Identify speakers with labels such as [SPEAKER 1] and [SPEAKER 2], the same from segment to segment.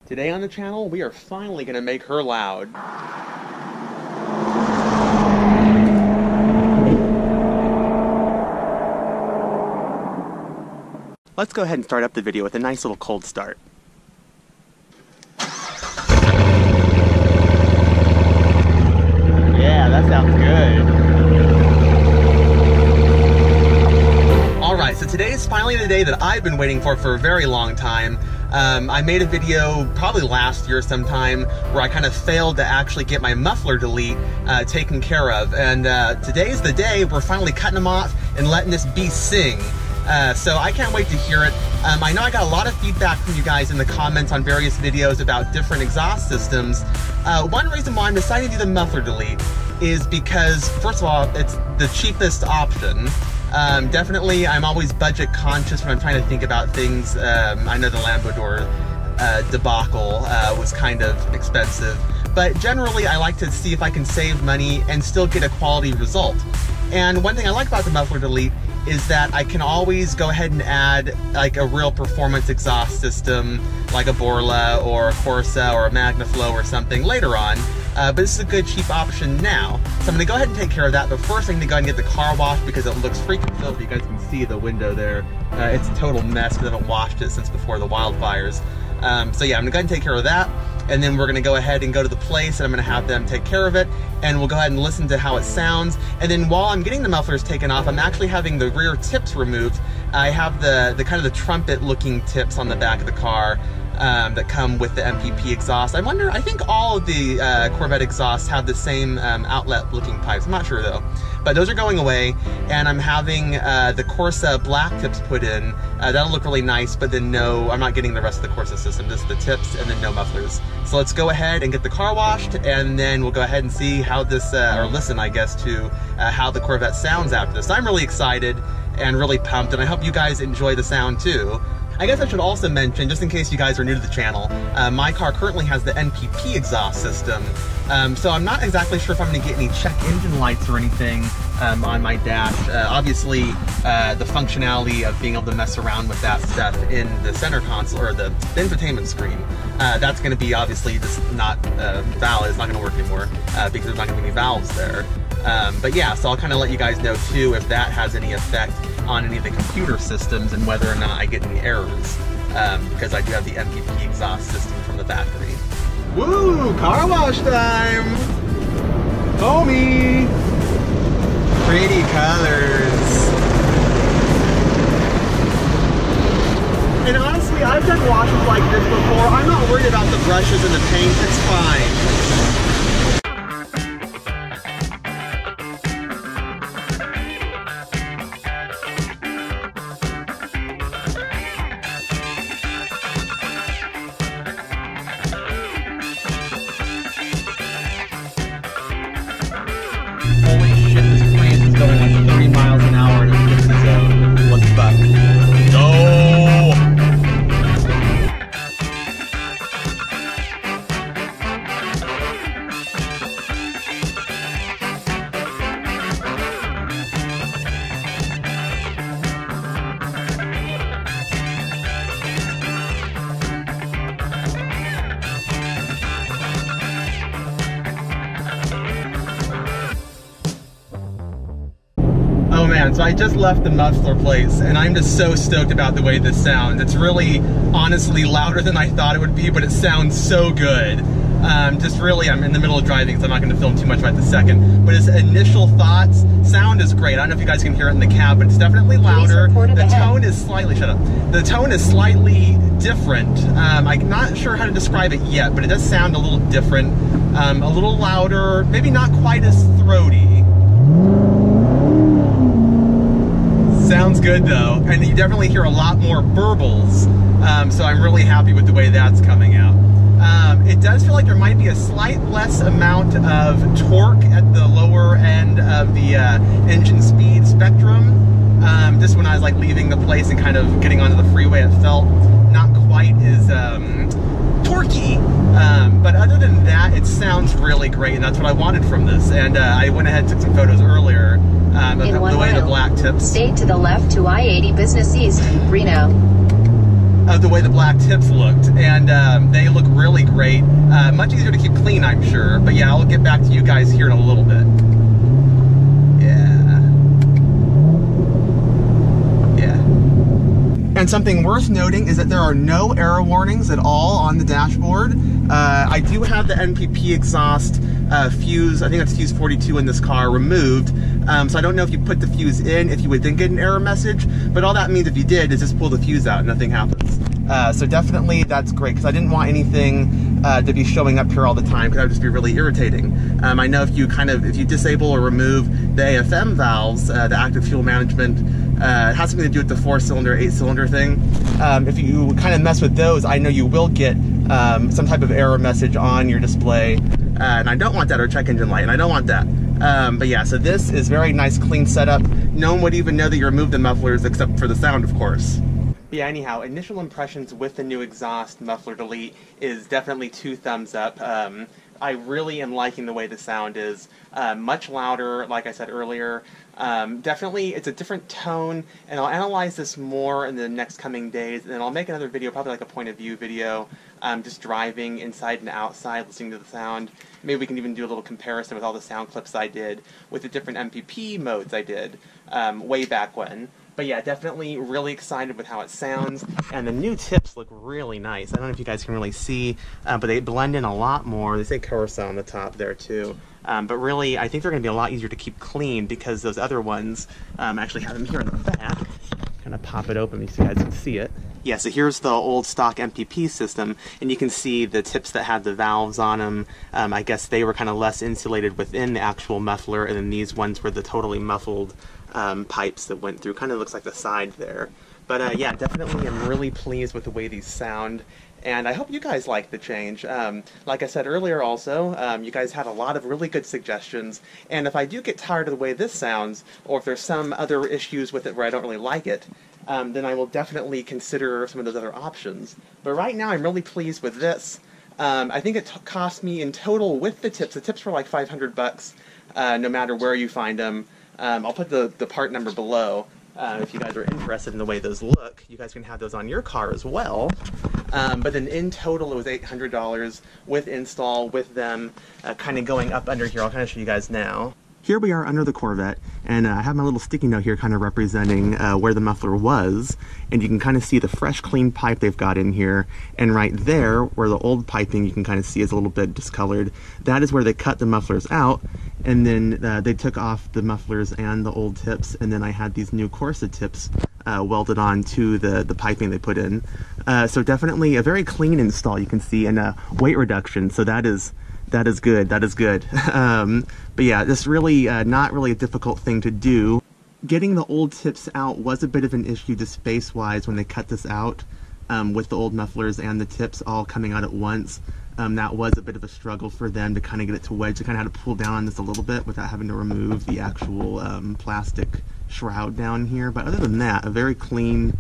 [SPEAKER 1] Today on the channel, we are finally going to make her loud. Let's go ahead and start up the video with a nice little cold start. Yeah, that sounds good. Alright, so today is finally the day that I've been waiting for a very long time. I made a video probably last year sometime where I kind of failed to actually get my muffler delete taken care of. And today's the day we're finally cutting them off and letting this beast sing. So I can't wait to hear it. I know I got a lot of feedback from you guys in the comments on various videos about different exhaust systems. One reason why I'm deciding to do the muffler delete is because, first of all, it's the cheapest option. Definitely, I'm always budget conscious when I'm trying to think about things. I know the Lambo door debacle was kind of expensive, but generally I like to see if I can save money and still get a quality result. And one thing I like about the muffler delete is that I can always go ahead and add like a real performance exhaust system, like a Borla or a Corsa or a Magnaflow or something later on. But this is a good cheap option now. So I'm gonna go ahead and take care of that, but first I'm gonna go ahead and get the car washed because it looks freaking filthy. You guys can see the window there. It's a total mess because I haven't washed it since before the wildfires. So yeah, I'm gonna go ahead and take care of that. And then we're gonna go ahead and go to the place and I'm gonna have them take care of it. And we'll go ahead and listen to how it sounds. And then while I'm getting the mufflers taken off, I'm actually having the rear tips removed. I have the kind of the trumpet looking tips on the back of the car that come with the MPP exhaust. I think all of the Corvette exhausts have the same outlet looking pipes. I'm not sure though. But those are going away, and I'm having the Corsa black tips put in. That'll look really nice, but then no, I'm not getting the rest of the Corsa system, just the tips and then no mufflers. So let's go ahead and get the car washed, and then we'll go ahead and see how this, or listen I guess, to how the Corvette sounds after this. I'm really excited and really pumped, and I hope you guys enjoy the sound too. I guess I should also mention, just in case you guys are new to the channel, my car currently has the NPP exhaust system, so I'm not exactly sure if I'm going to get any check engine lights or anything on my dash. Obviously, the functionality of being able to mess around with that stuff in the center console, or the infotainment screen, that's going to be obviously just not valid. It's not going to work anymore because there's not going to be any valves there. But yeah, so I'll kind of let you guys know too if that has any effect on any of the computer systems and whether or not I get any errors, because I do have the MPP exhaust system from the factory. Woo! Car wash time! Homie! Pretty colors. And honestly, I've done washes like this before. I'm not worried about the brushes and the paint. It's fine. Holy shit, this place is going like 3 miles an hour in a 50 zone. What the fuck? No! Oh man, so I just left the muffler place and I'm just so stoked about the way this sounds. It's really, honestly, louder than I thought it would be, but it sounds so good. Just really, I'm in the middle of driving, so I'm not going to film too much right this second. But his initial thoughts, sound is great. I don't know if you guys can hear it in the cab, but it's definitely louder. The tone is slightly, shut up. The tone is slightly different. I'm not sure how to describe it yet, but it does sound a little different. A little louder, maybe not quite as throaty. Sounds good though, and you definitely hear a lot more burbles, so I'm really happy with the way that's coming out. It does feel like there might be a slight less amount of torque at the lower end of the engine speed spectrum. Just when I was like leaving the place and kind of getting onto the freeway, it felt not quite as torquey. But other than that, it sounds really great, and that's what I wanted from this. And I went ahead and took some photos earlier of the way the black tips.
[SPEAKER 2] Stay to the left to I-80 Business East, Reno.
[SPEAKER 1] Of the way the black tips looked, and they look really great. Much easier to keep clean, I'm sure. But yeah, I'll get back to you guys here in a little bit. And something worth noting is that there are no error warnings at all on the dashboard. I do have the NPP exhaust fuse, I think that's fuse 42 in this car, removed. So I don't know if you put the fuse in, if you would then get an error message, but all that means if you did is just pull the fuse out and nothing happens. So definitely that's great, because I didn't want anything to be showing up here all the time, because that would just be really irritating. I know if you disable or remove the AFM valves, the active fuel management, it has something to do with the 4-cylinder, 8-cylinder thing. If you kind of mess with those, I know you will get some type of error message on your display, and I don't want that, or check engine light, and I don't want that. But yeah, so this is very nice, clean setup. No one would even know that you removed the mufflers, except for the sound, of course. But yeah, anyhow, initial impressions with the new exhaust Muffler Delete is definitely 2 thumbs up. I really am liking the way the sound is. Much louder, like I said earlier. Definitely, it's a different tone, and I'll analyze this more in the next coming days, and then I'll make another video, probably like a point of view video, just driving inside and outside, listening to the sound. Maybe we can even do a little comparison with all the sound clips I did with the different MPP modes I did way back when. But yeah, definitely really excited with how it sounds, and the new tips look really nice. I don't know if you guys can really see, but they blend in a lot more. They say Corsa on the top there too. But really, I think they're going to be a lot easier to keep clean, because those other ones actually have them here in the back. Kind of pop it open so you guys can see it. Yeah, so here's the old stock MPP system, and you can see the tips that had the valves on them. I guess they were kind of less insulated within the actual muffler, and then these ones were the totally muffled pipes that went through. Kind of looks like the side there. But yeah, definitely am really pleased with the way these sound, and I hope you guys like the change. Like I said earlier also, you guys had a lot of really good suggestions, and if I do get tired of the way this sounds, or if there's some other issues with it where I don't really like it, then I will definitely consider some of those other options. But right now I'm really pleased with this. I think it cost me in total with the tips were like 500 bucks, no matter where you find them. I'll put the part number below. If you guys are interested in the way those look, you guys can have those on your car as well. But then in total it was $800 with install, with them kind of going up under here. I'll kind of show you guys now. Here we are under the Corvette, and I have my little sticky note here kind of representing where the muffler was, and you can kind of see the fresh clean pipe they've got in here, and right there where the old piping you can kind of see is a little bit discolored. That is where they cut the mufflers out, and then they took off the mufflers and the old tips, and then I had these new Corsa tips welded on to the piping they put in. So definitely a very clean install, you can see, and weight reduction, so that is good, that is good. But yeah, this really not really a difficult thing to do. Getting the old tips out was a bit of an issue just space-wise when they cut this out, with the old mufflers and the tips all coming out at once. That was a bit of a struggle for them to kind of get it to wedge. They kind of had to pull down on this a little bit without having to remove the actual plastic shroud down here. But other than that, a very clean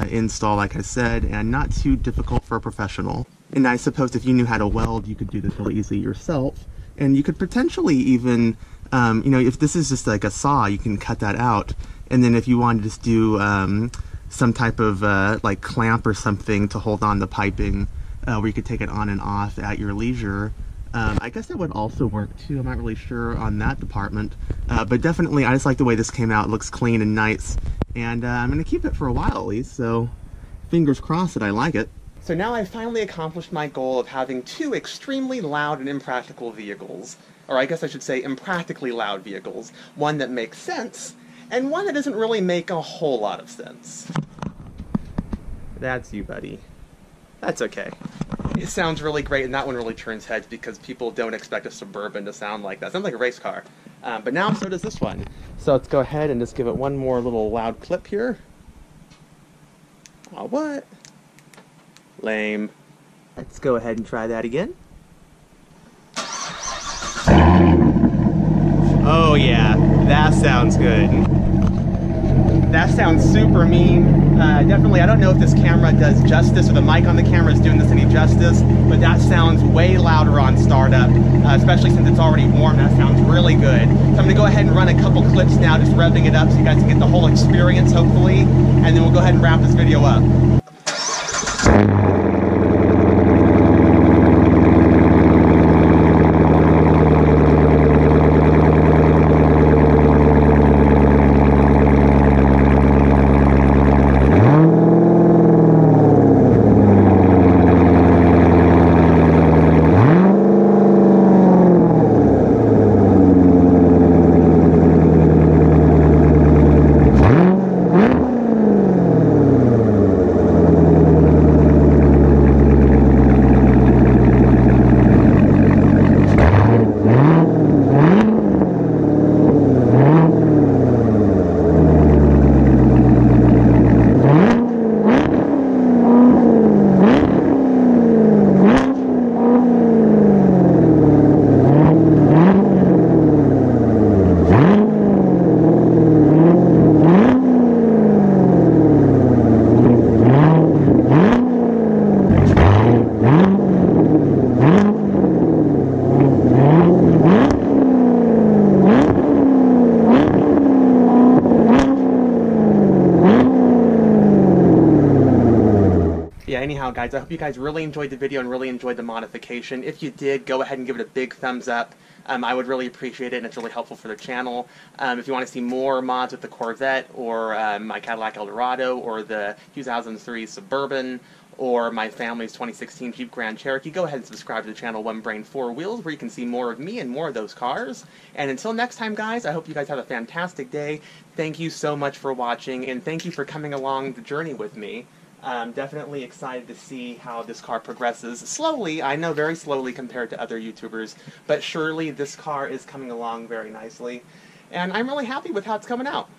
[SPEAKER 1] install, like I said, and not too difficult for a professional. And I suppose if you knew how to weld, you could do this really easily yourself. And you could potentially even, you know, if this is just like a saw, you can cut that out. And then if you wanted to just do some type of like clamp or something to hold on the piping, where you could take it on and off at your leisure, I guess that would also work too. I'm not really sure on that department. But definitely, I just like the way this came out. It looks clean and nice. And I'm going to keep it for a while at least, so fingers crossed that I like it. So now I've finally accomplished my goal of having 2 extremely loud and impractical vehicles. Or I guess I should say impractically loud vehicles. One that makes sense, and one that doesn't really make a whole lot of sense. That's you, buddy. That's okay. It sounds really great, and that one really turns heads because people don't expect a Suburban to sound like that. It sounds like a race car. But now so does this one. So let's go ahead and just give it one more little loud clip here. Oh, what? Lame. Let's go ahead and try that again. Oh yeah, that sounds good. That sounds super mean. Definitely, I don't know if this camera does justice, or the mic on the camera is doing this any justice, but that sounds way louder on startup, especially since it's already warm. That sounds really good. So I'm gonna go ahead and run a couple clips now, just revving it up so you guys can get the whole experience, hopefully, and then we'll go ahead and wrap this video up. anyhow, guys, I hope you guys really enjoyed the video and really enjoyed the modification. If you did, go ahead and give it a big thumbs up. I would really appreciate it, and it's really helpful for the channel. If you want to see more mods with the Corvette, or my Cadillac Eldorado, or the 2003 Suburban, or my family's 2016 Jeep Grand Cherokee, go ahead and subscribe to the channel One Brain Four Wheels, where you can see more of me and more of those cars. And until next time, guys, I hope you guys have a fantastic day. Thank you so much for watching, and thank you for coming along the journey with me. I'm definitely excited to see how this car progresses. Slowly, I know, very slowly compared to other YouTubers, but surely this car is coming along very nicely. And I'm really happy with how it's coming out.